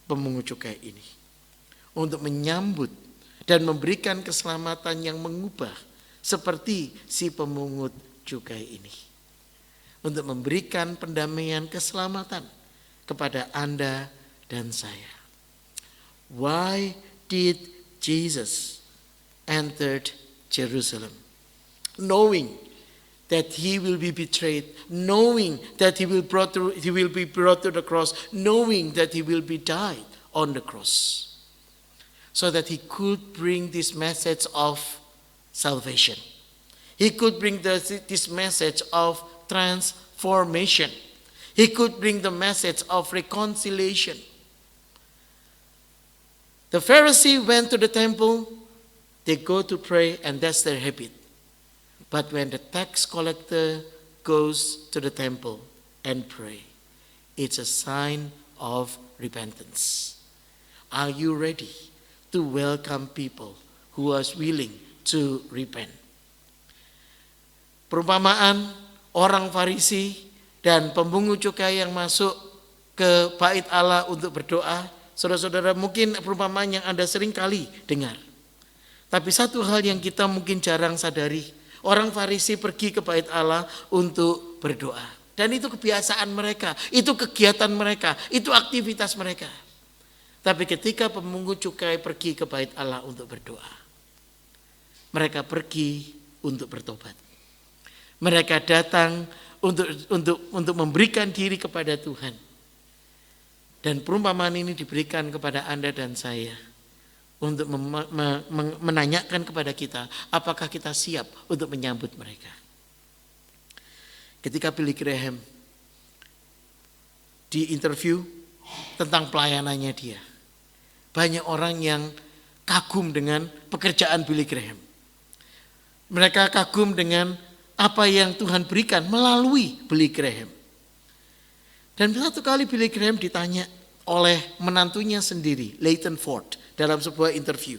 pemungut cukai ini. Untuk menyambut dan memberikan keselamatan yang mengubah seperti si pemungut cukai ini. Untuk memberikan pendamaian keselamatan kepada Anda dan saya. Why did Jesus entered Jerusalem? Knowing that he will be betrayed, knowing that he will be brought to the cross, knowing that he will be died on the cross. So that he could bring this message of salvation. He could bring this message of transformation. He could bring the message of reconciliation. The Pharisee went to the temple, they go to pray, and that's their habit. But when the tax collector goes to the temple and pray, it's a sign of repentance. Are you ready to welcome people who are willing to repent? Perumpamaan orang Farisi dan pemungut cukai yang masuk ke bait Allah untuk berdoa, saudara-saudara, mungkin perumpamaan yang Anda sering kali dengar. Tapi satu hal yang kita mungkin jarang sadari, orang Farisi pergi ke bait Allah untuk berdoa. Dan itu kebiasaan mereka, itu kegiatan mereka, itu aktivitas mereka. Tapi ketika pemungut cukai pergi ke bait Allah untuk berdoa, mereka pergi untuk bertobat. Mereka datang untuk memberikan diri kepada Tuhan. Dan perumpamaan ini diberikan kepada Anda dan saya untuk menanyakan kepada kita, apakah kita siap untuk menyambut mereka. Ketika Billy Graham diinterview tentang pelayanannya dia, banyak orang yang kagum dengan pekerjaan Billy Graham. Mereka kagum dengan apa yang Tuhan berikan melalui Billy Graham. Dan satu kali Billy Graham ditanya oleh menantunya sendiri, Leighton Ford, dalam sebuah interview.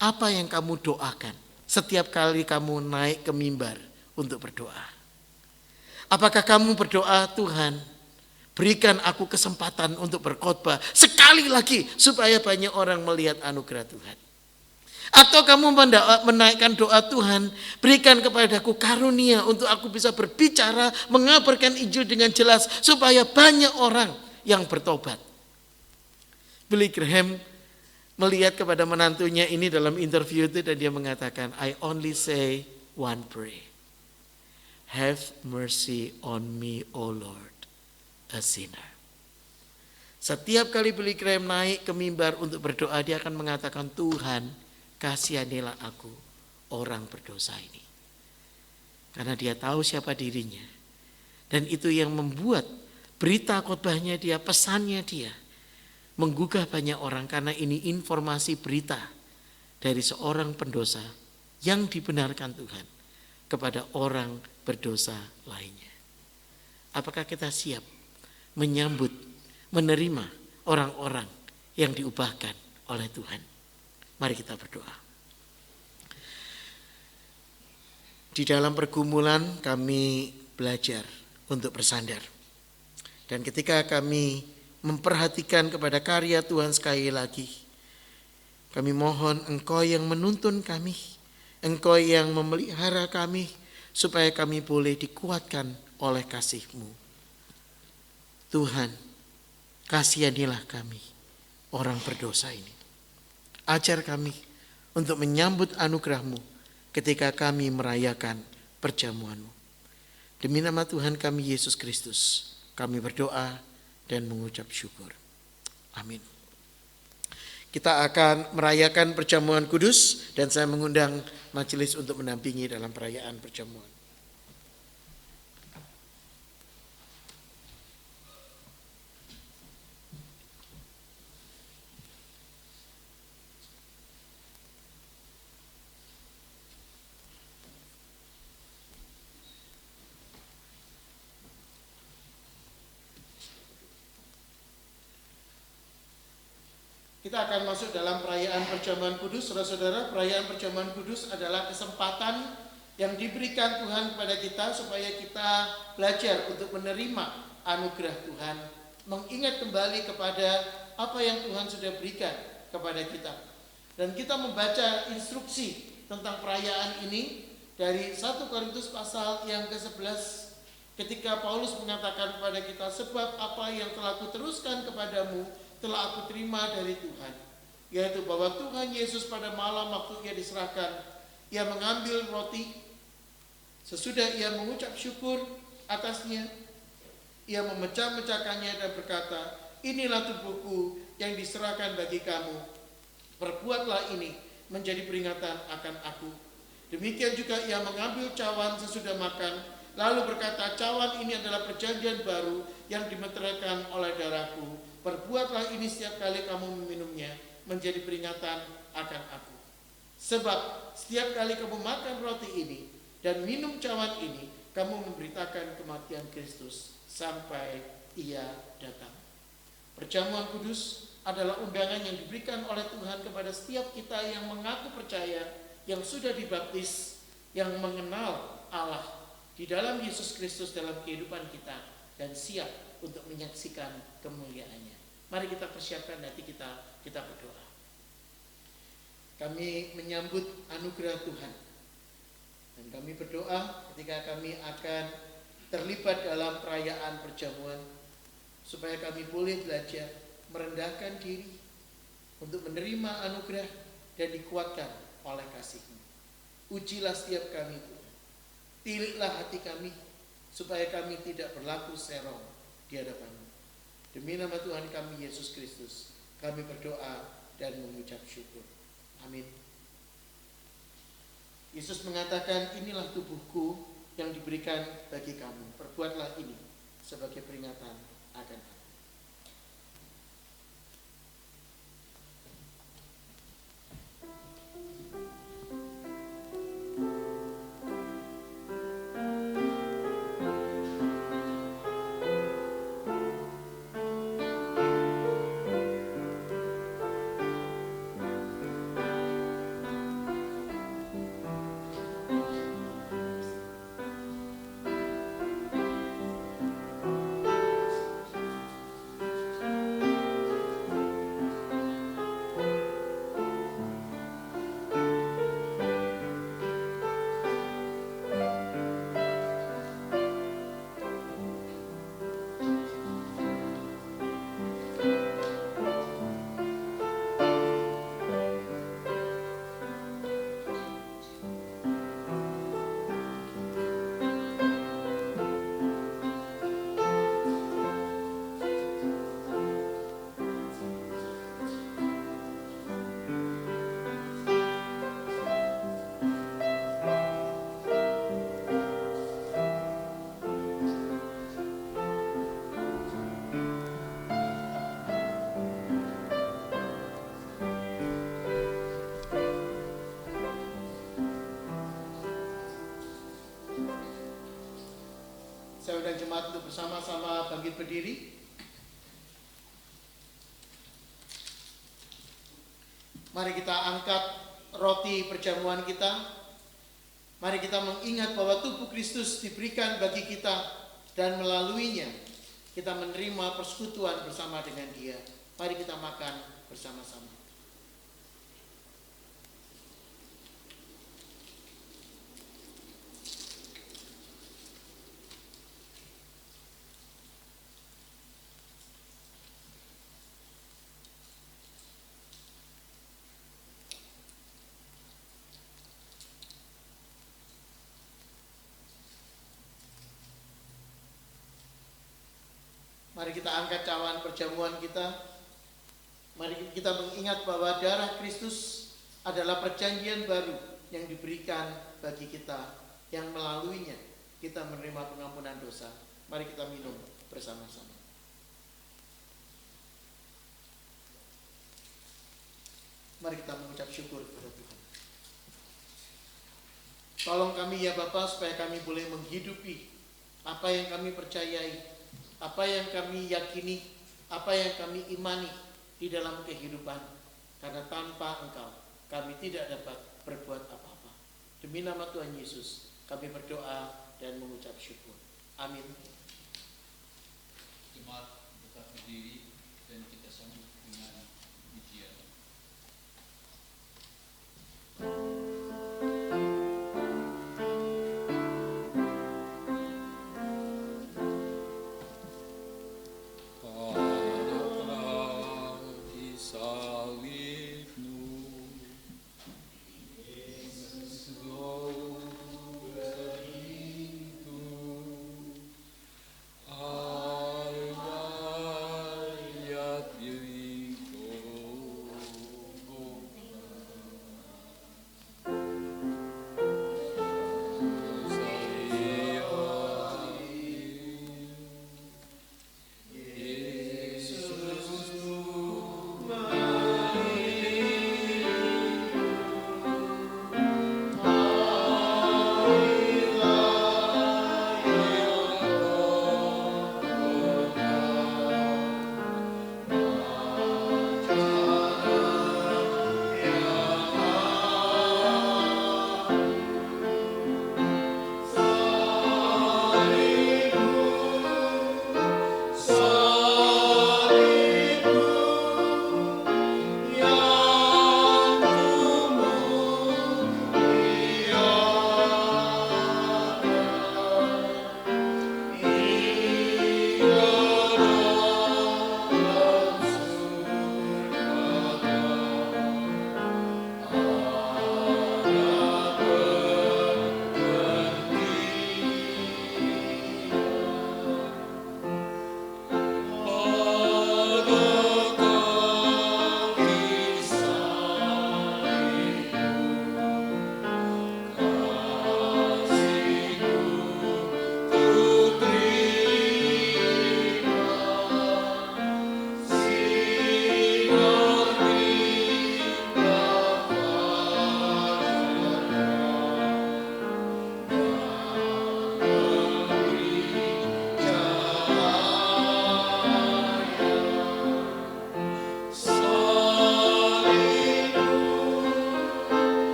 Apa yang kamu doakan setiap kali kamu naik ke mimbar untuk berdoa? Apakah kamu berdoa, Tuhan, berikan aku kesempatan untuk berkhotbah sekali lagi supaya banyak orang melihat anugerah Tuhan? Atau kamu menaikkan doa, Tuhan, berikan kepadaku karunia untuk aku bisa berbicara, mengabarkan Injil dengan jelas supaya banyak orang yang bertobat? Billy Graham melihat kepada menantunya ini dalam interview itu dan dia mengatakan, I only say one prayer. Have mercy on me, O Lord, a sinner. Setiap kali Billy Graham naik ke mimbar untuk berdoa, dia akan mengatakan, Tuhan, kasihanilah aku, orang berdosa ini. Karena dia tahu siapa dirinya. Dan itu yang membuat berita khotbahnya dia, pesannya dia, menggugah banyak orang karena ini informasi berita dari seorang pendosa yang dibenarkan Tuhan kepada orang berdosa lainnya. Apakah kita siap menyambut, menerima orang-orang yang diubahkan oleh Tuhan? Mari kita berdoa. Di dalam pergumulan kami belajar untuk bersandar. Dan ketika kami memperhatikan kepada karya Tuhan sekali lagi, kami mohon Engkau yang menuntun kami, Engkau yang memelihara kami, supaya kami boleh dikuatkan oleh kasih-Mu. Tuhan, kasihanilah kami, orang berdosa ini. Ajar kami untuk menyambut anugerah-Mu ketika kami merayakan perjamuan-Mu. Demi nama Tuhan kami Yesus Kristus, kami berdoa dan mengucap syukur. Amin. Kita akan merayakan perjamuan kudus dan saya mengundang majelis untuk mendampingi dalam perayaan perjamuan. Kita akan masuk dalam perayaan perjamuan kudus. Saudara-saudara, perayaan perjamuan kudus adalah kesempatan yang diberikan Tuhan kepada kita supaya kita belajar untuk menerima anugerah Tuhan, mengingat kembali kepada apa yang Tuhan sudah berikan kepada kita. Dan kita membaca instruksi tentang perayaan ini dari 1 Korintus pasal yang ke-11 ketika Paulus mengatakan kepada kita, sebab apa yang telah kuteruskan kepadamu telah aku terima dari Tuhan, yaitu bahwa Tuhan Yesus pada malam waktu ia diserahkan, ia mengambil roti, sesudah ia mengucap syukur atasnya, ia memecah-mecahkannya dan berkata, inilah tubuhku yang diserahkan bagi kamu, perbuatlah ini menjadi peringatan akan aku. Demikian juga ia mengambil cawan sesudah makan, lalu berkata, cawan ini adalah perjanjian baru yang dimeteraikan oleh darahku. Perbuatlah ini setiap kali kamu meminumnya menjadi peringatan akan aku. Sebab setiap kali kamu makan roti ini dan minum cawan ini, kamu memberitakan kematian Kristus sampai ia datang. Perjamuan kudus adalah undangan yang diberikan oleh Tuhan kepada setiap kita yang mengaku percaya, yang sudah dibaptis, yang mengenal Allah di dalam Yesus Kristus dalam kehidupan kita dan siap untuk menyaksikan kemuliaannya. Mari kita persiapkan hati kita berdoa. Kami menyambut anugerah Tuhan. Dan kami berdoa ketika kami akan terlibat dalam perayaan perjamuan, supaya kami boleh belajar merendahkan diri untuk menerima anugerah dan dikuatkan oleh kasih-Mu. Ujilah setiap kami, Tuhan. Tilitlah hati kami, supaya kami tidak berlaku serong di hadapan-Mu. Demi nama Tuhan kami Yesus Kristus, kami berdoa dan mengucap syukur. Amin. Yesus mengatakan, inilah tubuhku yang diberikan bagi kamu. Perbuatlah ini sebagai peringatan akan aku. Saya undang jemaat untuk bersama-sama bangkit berdiri. Mari kita angkat roti perjamuan kita. Mari kita mengingat bahwa tubuh Kristus diberikan bagi kita dan melaluinya kita menerima persekutuan bersama dengan Dia. Mari kita makan bersama-sama. Mari kita angkat cawan perjamuan kita. Mari kita mengingat bahwa darah Kristus adalah perjanjian baru yang diberikan bagi kita, yang melaluinya kita menerima pengampunan dosa. Mari kita minum bersama-sama. Mari kita mengucap syukur kepada Tuhan. Tolong kami ya Bapa, supaya kami boleh menghidupi apa yang kami percayai, apa yang kami yakini, apa yang kami imani di dalam kehidupan. Karena tanpa Engkau kami tidak dapat berbuat apa-apa. Demi nama Tuhan Yesus kami berdoa dan mengucap syukur. Amin. Jemaat tetap berdiri dan kita sambut dengan pujian.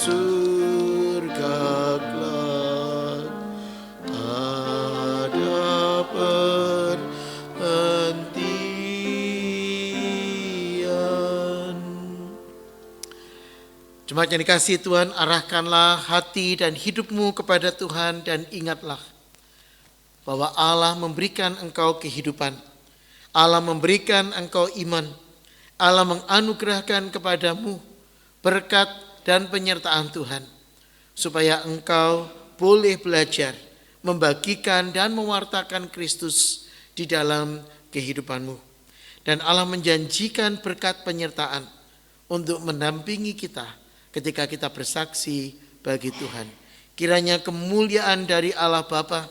surga kelak ada perhentian. Jemaat yang dikasihi Tuhan, arahkanlah hati dan hidupmu kepada Tuhan dan ingatlah bahwa Allah memberikan engkau kehidupan, Allah memberikan engkau iman, Allah menganugerahkan kepadamu berkat dan penyertaan Tuhan, supaya engkau boleh belajar membagikan dan mewartakan Kristus di dalam kehidupanmu. Dan Allah menjanjikan berkat penyertaan untuk mendampingi kita ketika kita bersaksi bagi Tuhan. Kiranya kemuliaan dari Allah Bapa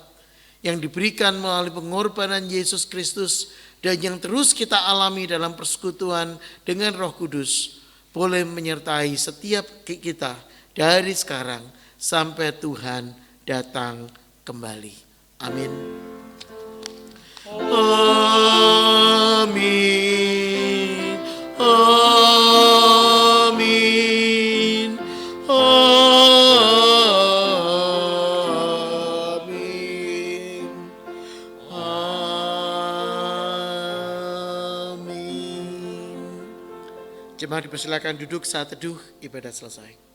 yang diberikan melalui pengorbanan Yesus Kristus dan yang terus kita alami dalam persekutuan dengan Roh Kudus boleh menyertai setiap kita dari sekarang sampai Tuhan datang kembali. Amin. Amin. Amin. Amin. Amin. Jemaat dipersilakan duduk saat teduh ibadah selesai.